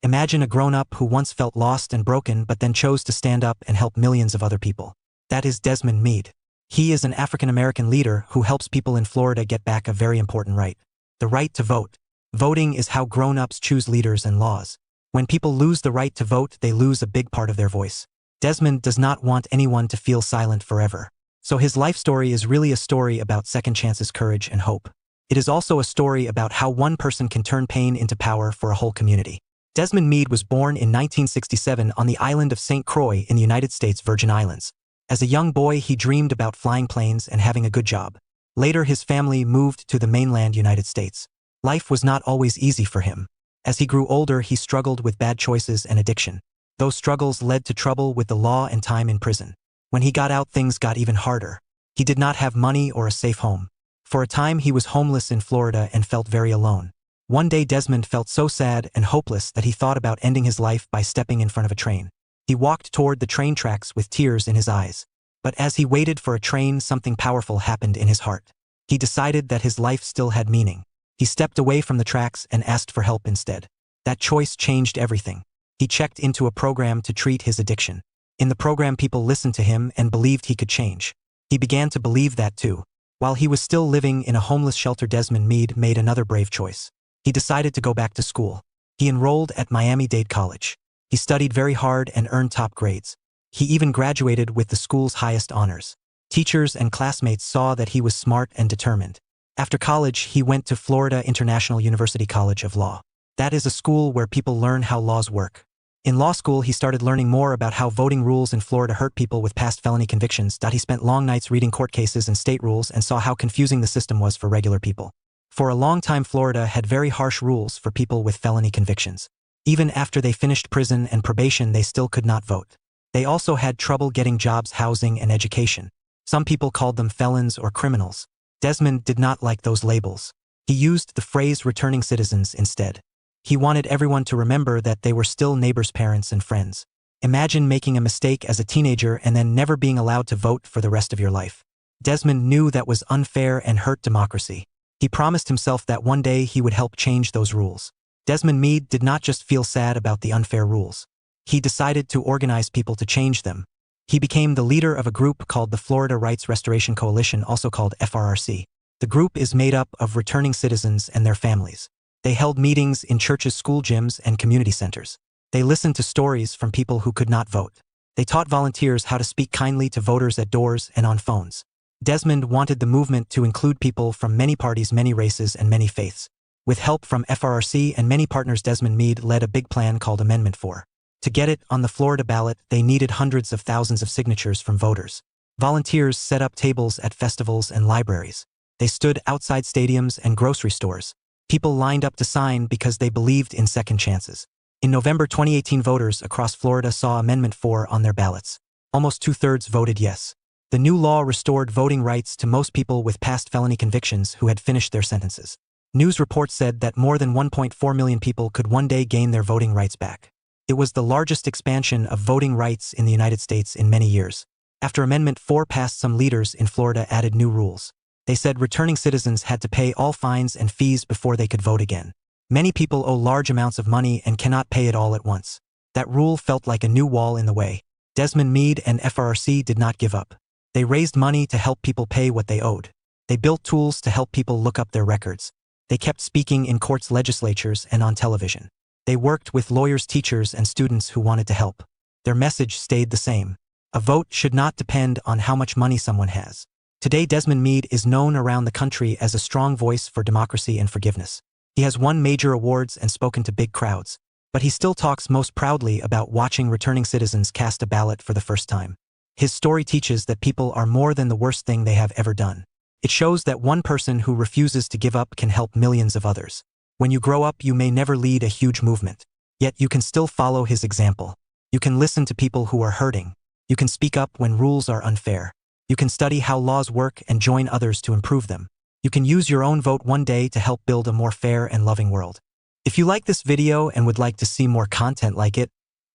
Imagine a grown-up who once felt lost and broken but then chose to stand up and help millions of other people. That is Desmond Meade. He is an African-American leader who helps people in Florida get back a very important right. The right to vote. Voting is how grown-ups choose leaders and laws. When people lose the right to vote, they lose a big part of their voice. Desmond does not want anyone to feel silent forever. So his life story is really a story about second chances, courage, and hope. It is also a story about how one person can turn pain into power for a whole community. Desmond Meade was born in 1967 on the island of St. Croix in the United States Virgin Islands. As a young boy, he dreamed about flying planes and having a good job. Later, his family moved to the mainland United States. Life was not always easy for him. As he grew older, he struggled with bad choices and addiction. Those struggles led to trouble with the law and time in prison. When he got out, things got even harder. He did not have money or a safe home. For a time, he was homeless in Florida and felt very alone. One day, Desmond felt so sad and hopeless that he thought about ending his life by stepping in front of a train. He walked toward the train tracks with tears in his eyes. But as he waited for a train, something powerful happened in his heart. He decided that his life still had meaning. He stepped away from the tracks and asked for help instead. That choice changed everything. He checked into a program to treat his addiction. In the program, people listened to him and believed he could change. He began to believe that too. While he was still living in a homeless shelter, Desmond Meade made another brave choice. He decided to go back to school. He enrolled at Miami-Dade College. He studied very hard and earned top grades. He even graduated with the school's highest honors. Teachers and classmates saw that he was smart and determined. After college, he went to Florida International University College of Law. That is a school where people learn how laws work. In law school, he started learning more about how voting rules in Florida hurt people with past felony convictions. He spent long nights reading court cases and state rules and saw how confusing the system was for regular people. For a long time, Florida had very harsh rules for people with felony convictions. Even after they finished prison and probation, they still could not vote. They also had trouble getting jobs, housing, and education. Some people called them felons or criminals. Desmond did not like those labels. He used the phrase returning citizens instead. He wanted everyone to remember that they were still neighbors, parents, and friends. Imagine making a mistake as a teenager and then never being allowed to vote for the rest of your life. Desmond knew that was unfair and hurt democracy. He promised himself that one day he would help change those rules. Desmond Meade did not just feel sad about the unfair rules. He decided to organize people to change them. He became the leader of a group called the Florida Rights Restoration Coalition, also called FRRC. The group is made up of returning citizens and their families. They held meetings in churches, school gyms, and community centers. They listened to stories from people who could not vote. They taught volunteers how to speak kindly to voters at doors and on phones. Desmond wanted the movement to include people from many parties, many races, and many faiths. With help from FRRC and many partners, Desmond Meade led a big plan called Amendment 4. To get it on the Florida ballot, they needed hundreds of thousands of signatures from voters. Volunteers set up tables at festivals and libraries. They stood outside stadiums and grocery stores. People lined up to sign because they believed in second chances. In November 2018, voters across Florida saw Amendment 4 on their ballots. Almost 2/3 voted yes. The new law restored voting rights to most people with past felony convictions who had finished their sentences. News reports said that more than 1.4 million people could one day gain their voting rights back. It was the largest expansion of voting rights in the United States in many years. After Amendment 4 passed, some leaders in Florida added new rules. They said returning citizens had to pay all fines and fees before they could vote again. Many people owe large amounts of money and cannot pay it all at once. That rule felt like a new wall in the way. Desmond Meade and FRRC did not give up. They raised money to help people pay what they owed. They built tools to help people look up their records. They kept speaking in courts, legislatures, and on television. They worked with lawyers, teachers, and students who wanted to help. Their message stayed the same. A vote should not depend on how much money someone has. Today, Desmond Meade is known around the country as a strong voice for democracy and forgiveness. He has won major awards and spoken to big crowds. But he still talks most proudly about watching returning citizens cast a ballot for the first time. His story teaches that people are more than the worst thing they have ever done. It shows that one person who refuses to give up can help millions of others. When you grow up, you may never lead a huge movement. Yet you can still follow his example. You can listen to people who are hurting. You can speak up when rules are unfair. You can study how laws work and join others to improve them. You can use your own vote one day to help build a more fair and loving world. If you like this video and would like to see more content like it,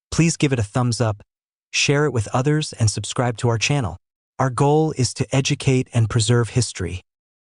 please give it a thumbs up, share it with others, and subscribe to our channel. Our goal is to educate and preserve history.